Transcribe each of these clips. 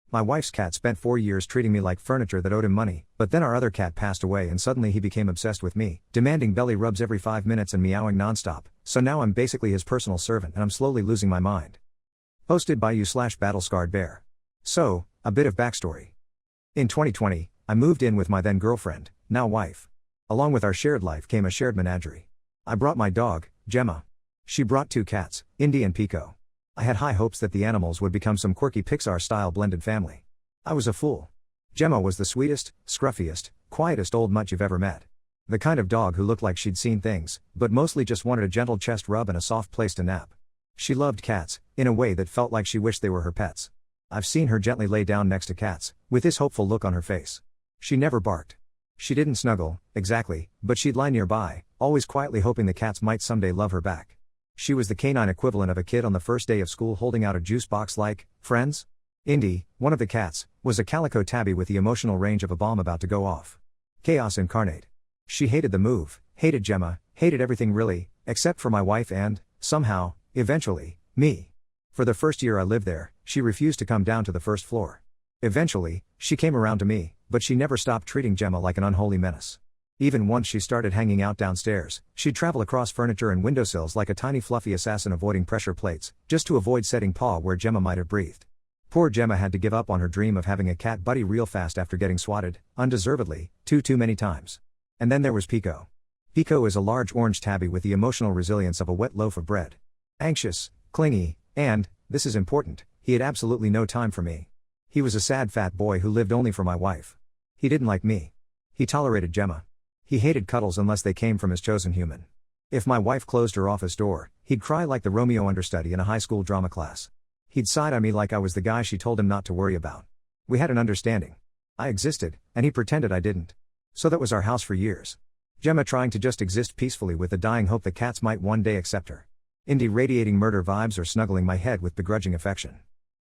My wife's cat spent 4 years treating me like furniture that owed him money, but then our other cat passed away and suddenly he became obsessed with me, demanding belly rubs every 5 minutes and meowing nonstop, so now I'm basically his personal servant and I'm slowly losing my mind. Posted by you/BattleScarredBear. So, a bit of backstory. In 2020, I moved in with my then girlfriend, now wife. Along with our shared life came a shared menagerie. I brought my dog, Gemma. She brought 2 cats, Indy and Pico. I had high hopes that the animals would become some quirky Pixar-style blended family. I was a fool. Gemma was the sweetest, scruffiest, quietest old mutt you've ever met. The kind of dog who looked like she'd seen things, but mostly just wanted a gentle chest rub and a soft place to nap. She loved cats, in a way that felt like she wished they were her pets. I've seen her gently lay down next to cats, with this hopeful look on her face. She never barked. She didn't snuggle, exactly, but she'd lie nearby, always quietly hoping the cats might someday love her back. She was the canine equivalent of a kid on the first day of school holding out a juice box like, friends? Indy, one of the cats, was a calico tabby with the emotional range of a bomb about to go off. Chaos incarnate. She hated the move, hated Gemma, hated everything really, except for my wife and, somehow, eventually, me. For the first year I lived there, she refused to come down to the first floor. Eventually, she came around to me, but she never stopped treating Gemma like an unholy menace. Even once she started hanging out downstairs, she'd travel across furniture and windowsills like a tiny fluffy assassin avoiding pressure plates, just to avoid setting paw where Gemma might have breathed. Poor Gemma had to give up on her dream of having a cat buddy real fast after getting swatted, undeservedly, too many times. And then there was Pico. Pico is a large orange tabby with the emotional resilience of a wet loaf of bread. Anxious, clingy, and, this is important, he had absolutely no time for me. He was a sad fat boy who lived only for my wife. He didn't like me. He tolerated Gemma. He hated cuddles unless they came from his chosen human. If my wife closed her office door, he'd cry like the Romeo understudy in a high school drama class. He'd side-eye me like I was the guy she told him not to worry about. We had an understanding. I existed, and he pretended I didn't. So that was our house for years. Gemma trying to just exist peacefully with the dying hope the cats might one day accept her. Indy radiating murder vibes or snuggling my head with begrudging affection.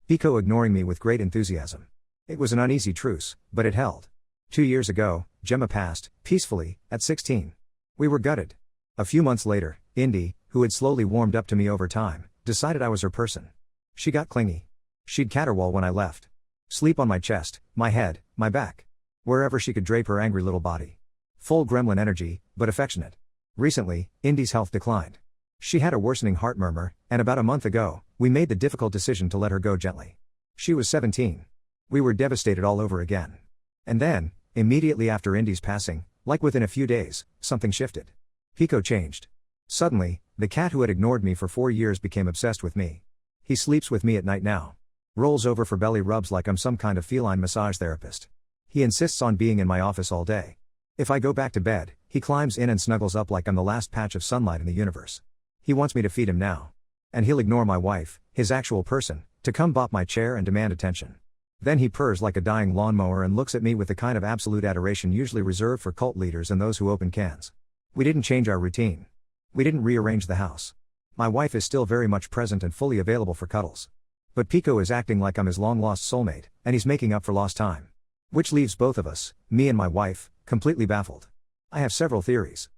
Pico ignoring me with great enthusiasm. It was an uneasy truce, but it held. 2 years ago, Gemma passed, peacefully, at 16. We were gutted. A few months later, Indy, who had slowly warmed up to me over time, decided I was her person. She got clingy. She'd caterwaul when I left. Sleep on my chest, my head, my back. Wherever she could drape her angry little body. Full gremlin energy, but affectionate. Recently, Indy's health declined. She had a worsening heart murmur, and about a month ago, we made the difficult decision to let her go gently. She was 17. We were devastated all over again. And then, immediately after Indy's passing, like within a few days, something shifted. Pico changed. Suddenly, the cat who had ignored me for 4 years became obsessed with me. He sleeps with me at night now. Rolls over for belly rubs like I'm some kind of feline massage therapist. He insists on being in my office all day. If I go back to bed, he climbs in and snuggles up like I'm the last patch of sunlight in the universe. He wants me to feed him now. And he'll ignore my wife, his actual person, to come bop my chair and demand attention. Then he purrs like a dying lawnmower and looks at me with the kind of absolute adoration usually reserved for cult leaders and those who open cans. We didn't change our routine. We didn't rearrange the house. My wife is still very much present and fully available for cuddles. But Pico is acting like I'm his long-lost soulmate, and he's making up for lost time. Which leaves both of us, me and my wife, completely baffled. I have several theories.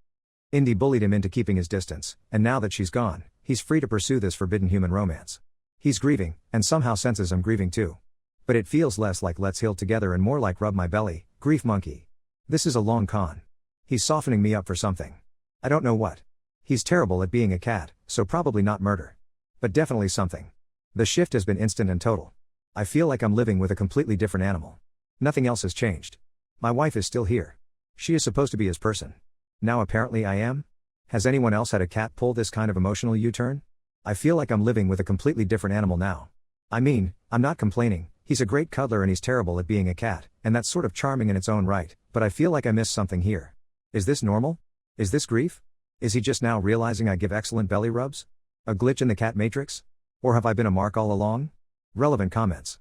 Indy bullied him into keeping his distance, and now that she's gone, he's free to pursue this forbidden human romance. He's grieving, and somehow senses I'm grieving too. But it feels less like let's heal together and more like rub my belly, grief monkey. This is a long con. He's softening me up for something. I don't know what. He's terrible at being a cat, so probably not murder. But definitely something. The shift has been instant and total. I feel like I'm living with a completely different animal. Nothing else has changed. My wife is still here. She is supposed to be his person. Now apparently I am? Has anyone else had a cat pull this kind of emotional U-turn? I feel like I'm living with a completely different animal now. I mean, I'm not complaining. He's a great cuddler and he's terrible at being a cat, and that's sort of charming in its own right, but I feel like I missed something here. Is this normal? Is this grief? Is he just now realizing I give excellent belly rubs? A glitch in the cat matrix? Or have I been a mark all along? Relevant comments.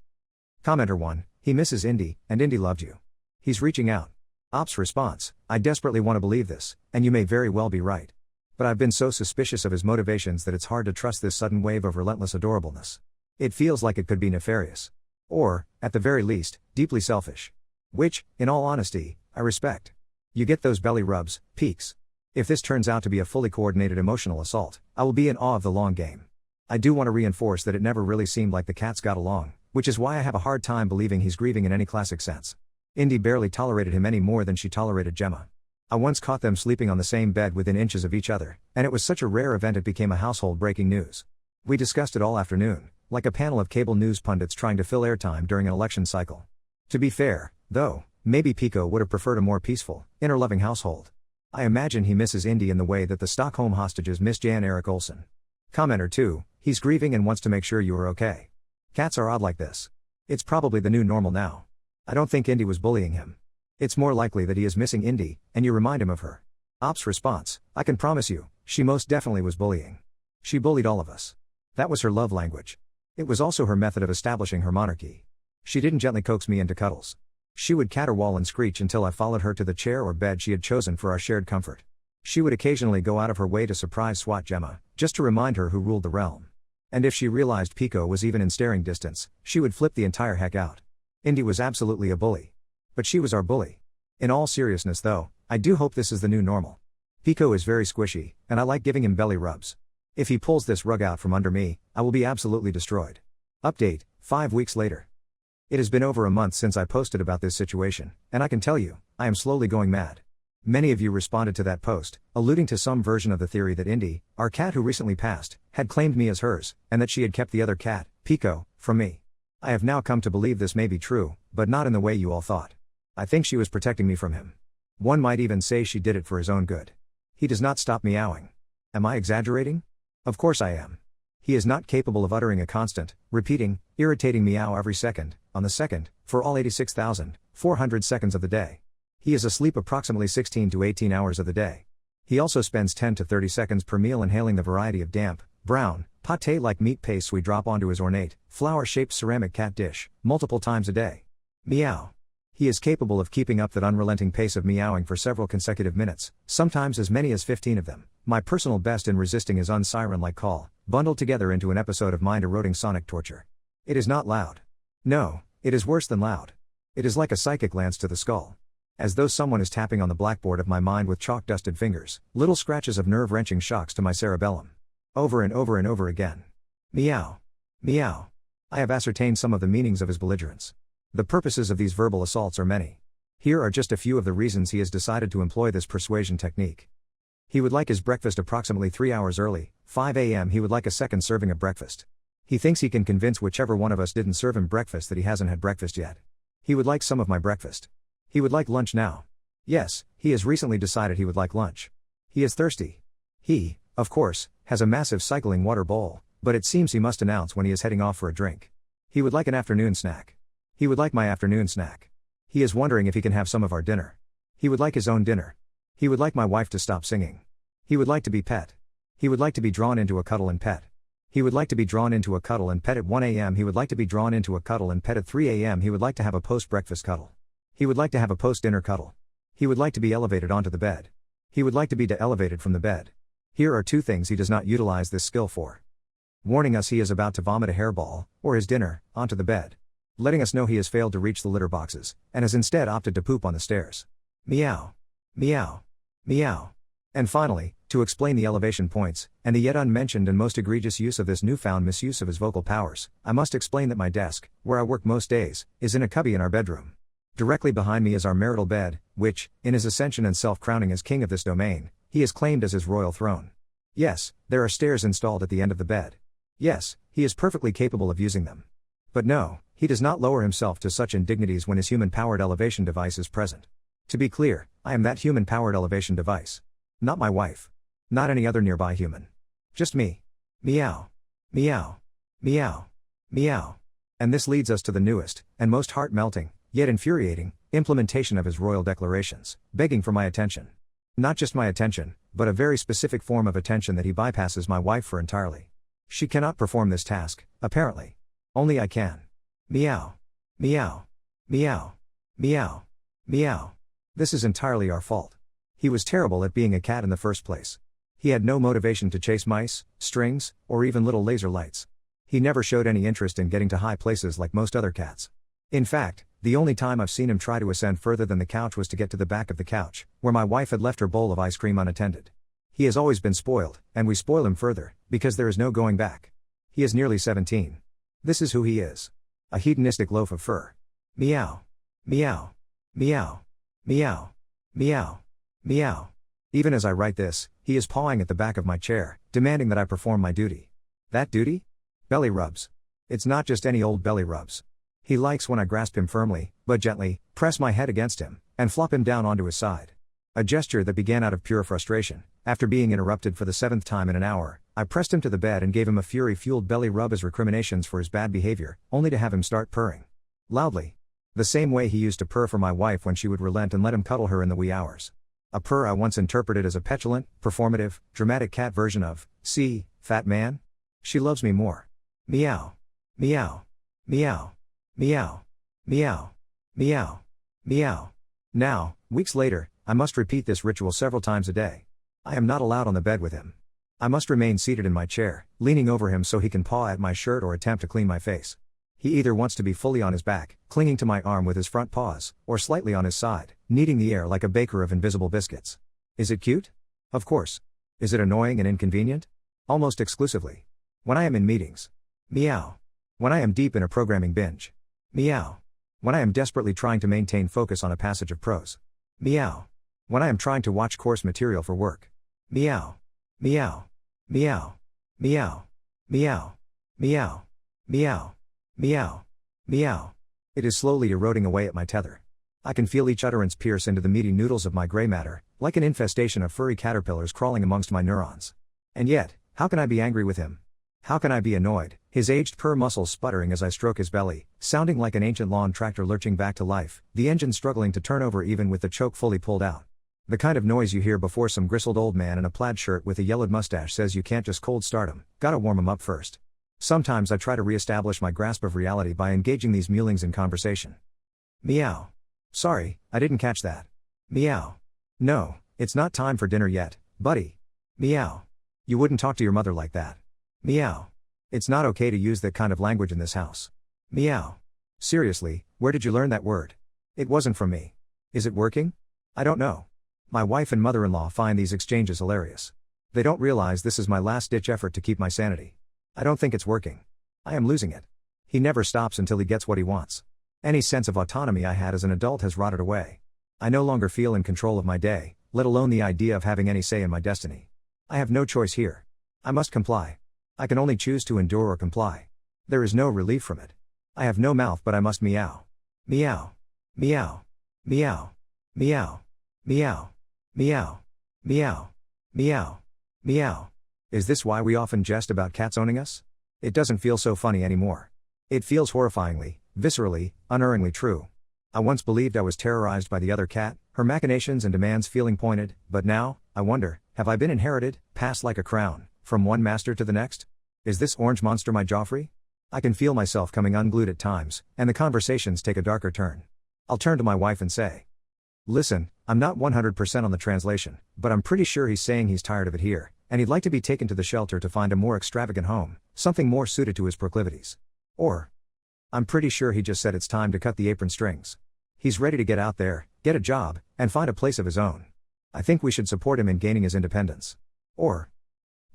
Commenter 1, he misses Indy, and Indy loved you. He's reaching out. Ops response, I desperately want to believe this, and you may very well be right. But I've been so suspicious of his motivations that it's hard to trust this sudden wave of relentless adorableness. It feels like it could be nefarious. Or, at the very least, deeply selfish. Which, in all honesty, I respect. You get those belly rubs, peaks. If this turns out to be a fully coordinated emotional assault, I will be in awe of the long game. I do want to reinforce that it never really seemed like the cats got along, Which is why I have a hard time believing he's grieving in any classic sense. Indy barely tolerated him any more than she tolerated Gemma. I once caught them sleeping on the same bed within inches of each other, and it was such a rare event it became a household breaking news. We discussed it all afternoon, like a panel of cable news pundits trying to fill airtime during an election cycle. To be fair, though, maybe Pico would have preferred a more peaceful, inner-loving household. I imagine he misses Indy in the way that the Stockholm hostages miss Jan Erik Olsen. Commenter 2, he's grieving and wants to make sure you are okay. Cats are odd like this. It's probably the new normal now. I don't think Indy was bullying him. It's more likely that he is missing Indy, and you remind him of her. Ops response, I can promise you, she most definitely was bullying. She bullied all of us. That was her love language. It was also her method of establishing her monarchy. She didn't gently coax me into cuddles. She would caterwaul and screech until I followed her to the chair or bed she had chosen for our shared comfort. She would occasionally go out of her way to surprise swat Gemma, just to remind her who ruled the realm. And if she realized Pico was even in staring distance, she would flip the entire heck out. Indy was absolutely a bully. But she was our bully. In all seriousness though, I do hope this is the new normal. Pico is very squishy, and I like giving him belly rubs. If he pulls this rug out from under me, I will be absolutely destroyed. Update, 5 weeks later. It has been over a month since I posted about this situation, and I can tell you, I am slowly going mad. Many of you responded to that post, alluding to some version of the theory that Indy, our cat who recently passed, had claimed me as hers, and that she had kept the other cat, Pico, from me. I have now come to believe this may be true, but not in the way you all thought. I think she was protecting me from him. One might even say she did it for his own good. He does not stop meowing. Am I exaggerating? Of course I am. He is not capable of uttering a constant, repeating, irritating meow every second, on the second, for all 86,400 seconds of the day. He is asleep approximately 16 to 18 hours of the day. He also spends 10 to 30 seconds per meal inhaling the variety of damp, brown, pâté-like meat pastes we drop onto his ornate, flower-shaped ceramic cat dish, multiple times a day. Meow. He is capable of keeping up that unrelenting pace of meowing for several consecutive minutes, sometimes as many as 15 of them, my personal best in resisting his unsiren-like call, bundled together into an episode of mind-eroding sonic torture. It is not loud. No, it is worse than loud. It is like a psychic lance to the skull. As though someone is tapping on the blackboard of my mind with chalk-dusted fingers, little scratches of nerve-wrenching shocks to my cerebellum. Over and over and over again. Meow. Meow. I have ascertained some of the meanings of his belligerence. The purposes of these verbal assaults are many. Here are just a few of the reasons he has decided to employ this persuasion technique. He would like his breakfast approximately 3 hours early, 5 a.m. He would like a second serving of breakfast. He thinks he can convince whichever one of us didn't serve him breakfast that he hasn't had breakfast yet. He would like some of my breakfast. He would like lunch now. Yes, he has recently decided he would like lunch. He is thirsty. He, of course, has a massive cycling water bowl, but it seems he must announce when he is heading off for a drink. He would like an afternoon snack. He would like my afternoon snack. He is wondering if he can have some of our dinner. He would like his own dinner. He would like my wife to stop singing. He would like to be pet. He would like to be drawn into a cuddle and pet. He would like to be drawn into a cuddle and pet at 1 a.m. He would like to be drawn into a cuddle and pet at 3 a.m. He would like to have a post-breakfast cuddle. He would like to have a post-dinner cuddle. He would like to be elevated onto the bed. He would like to be de-elevated from the bed. Here are 2 things he does not utilize this skill for. Warning us he is about to vomit a hairball, or his dinner, onto the bed. Letting us know he has failed to reach the litter boxes, and has instead opted to poop on the stairs. Meow. Meow. Meow. And finally, to explain the elevation points, and the yet unmentioned and most egregious use of this newfound misuse of his vocal powers, I must explain that my desk, where I work most days, is in a cubby in our bedroom. Directly behind me is our marital bed, which, in his ascension and self-crowning as king of this domain, he has claimed as his royal throne. Yes, there are stairs installed at the end of the bed. Yes, he is perfectly capable of using them. But no, he does not lower himself to such indignities when his human-powered elevation device is present. To be clear, I am that human-powered elevation device. Not my wife. Not any other nearby human. Just me. Meow. Meow. Meow. Meow. And this leads us to the newest, and most heart-melting, yet infuriating, implementation of his royal declarations, begging for my attention. Not just my attention, but a very specific form of attention that he bypasses my wife for entirely. She cannot perform this task, apparently. Only I can. Meow. Meow. Meow. Meow. Meow. This is entirely our fault. He was terrible at being a cat in the first place. He had no motivation to chase mice, strings, or even little laser lights. He never showed any interest in getting to high places like most other cats. In fact, the only time I've seen him try to ascend further than the couch was to get to the back of the couch, where my wife had left her bowl of ice cream unattended. He has always been spoiled, and we spoil him further, because there is no going back. He is nearly 17. This is who he is. A hedonistic loaf of fur. Meow. Meow. Meow. Meow. Meow. Meow. Even as I write this, he is pawing at the back of my chair, demanding that I perform my duty. That duty? Belly rubs. It's not just any old belly rubs. He likes when I grasp him firmly, but gently, press my head against him, and flop him down onto his side. A gesture that began out of pure frustration. After being interrupted for the 7th time in an hour, I pressed him to the bed and gave him a fury-fueled belly rub as recriminations for his bad behavior, only to have him start purring. Loudly. The same way he used to purr for my wife when she would relent and let him cuddle her in the wee hours. A purr I once interpreted as a petulant, performative, dramatic cat version of, "See, fat man? She loves me more." Meow. Meow. Meow. Meow. Meow. Meow. Meow. Now, weeks later, I must repeat this ritual several times a day. I am not allowed on the bed with him. I must remain seated in my chair, leaning over him so he can paw at my shirt or attempt to clean my face. He either wants to be fully on his back, clinging to my arm with his front paws, or slightly on his side, kneading the air like a baker of invisible biscuits. Is it cute? Of course. Is it annoying and inconvenient? Almost exclusively. When I am in meetings. Meow. When I am deep in a programming binge. Meow. When I am desperately trying to maintain focus on a passage of prose. Meow. When I am trying to watch course material for work. Meow. Meow. Meow. Meow. Meow. Meow. Meow. Meow. Meow. It is slowly eroding away at my tether. I can feel each utterance pierce into the meaty noodles of my gray matter, like an infestation of furry caterpillars crawling amongst my neurons. And yet, how can I be angry with him? How can I be annoyed, his aged purr muscles sputtering as I stroke his belly, sounding like an ancient lawn tractor lurching back to life, the engine struggling to turn over even with the choke fully pulled out. The kind of noise you hear before some grizzled old man in a plaid shirt with a yellowed mustache says you can't just cold start him, gotta warm him up first. Sometimes I try to re-establish my grasp of reality by engaging these mewlings in conversation. Meow. Sorry, I didn't catch that. Meow. No, it's not time for dinner yet, buddy. Meow. You wouldn't talk to your mother like that. Meow. It's not okay to use that kind of language in this house. Meow. Seriously, where did you learn that word? It wasn't from me. Is it working? I don't know. My wife and mother-in-law find these exchanges hilarious. They don't realize this is my last-ditch effort to keep my sanity. I don't think it's working. I am losing it. He never stops until he gets what he wants. Any sense of autonomy I had as an adult has rotted away. I no longer feel in control of my day, let alone the idea of having any say in my destiny. I have no choice here. I must comply. I can only choose to endure or comply. There is no relief from it. I have no mouth but I must meow. Meow. Meow. Meow. Meow. Meow. Meow. Meow. Meow. Meow. Is this why we often jest about cats owning us? It doesn't feel so funny anymore. It feels horrifyingly, viscerally, unerringly true. I once believed I was terrorized by the other cat, her machinations and demands feeling pointed, but now, I wonder, have I been inherited, passed like a crown, from one master to the next? Is this orange monster my Joffrey? I can feel myself coming unglued at times, and the conversations take a darker turn. I'll turn to my wife and say, "Listen, I'm not 100% on the translation, but I'm pretty sure he's saying he's tired of it here, and he'd like to be taken to the shelter to find a more extravagant home, something more suited to his proclivities. Or, I'm pretty sure he just said it's time to cut the apron strings. He's ready to get out there, get a job, and find a place of his own. I think we should support him in gaining his independence." Or,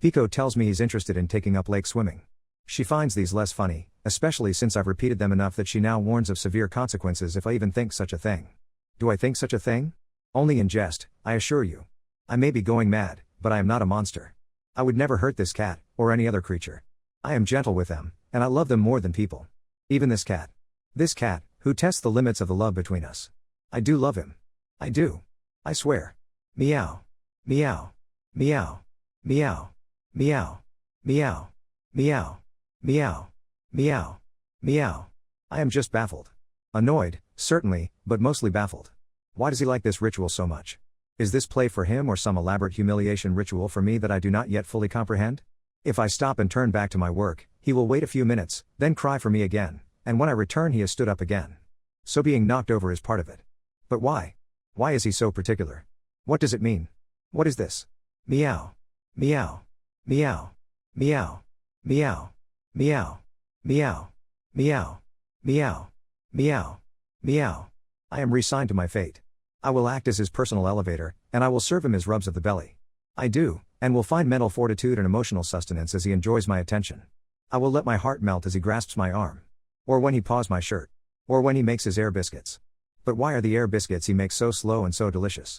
Pico tells me he's interested in taking up lake swimming. She finds these less funny, especially since I've repeated them enough that she now warns of severe consequences if I even think such a thing. Do I think such a thing? Only in jest, I assure you. I may be going mad, but I am not a monster. I would never hurt this cat, or any other creature. I am gentle with them, and I love them more than people. Even this cat. This cat, who tests the limits of the love between us. I do love him. I do. I swear. Meow. Meow. Meow. Meow. Meow. Meow. Meow. Meow. Meow. Meow. I am just baffled. Annoyed, certainly, but mostly baffled. Why does he like this ritual so much? Is this play for him or some elaborate humiliation ritual for me that I do not yet fully comprehend? If I stop and turn back to my work, he will wait a few minutes, then cry for me again, and when I return he has stood up again. So being knocked over is part of it. But why? Why is he so particular? What does it mean? What is this? Meow. Meow. Meow. Meow. Meow. Meow. Meow. Meow. Meow. Meow. Meow. I am resigned to my fate. I will act as his personal elevator, and I will serve him his rubs of the belly. I do, and will find mental fortitude and emotional sustenance as he enjoys my attention. I will let my heart melt as he grasps my arm. Or when he paws my shirt. Or when he makes his air biscuits. But why are the air biscuits he makes so slow and so delicious?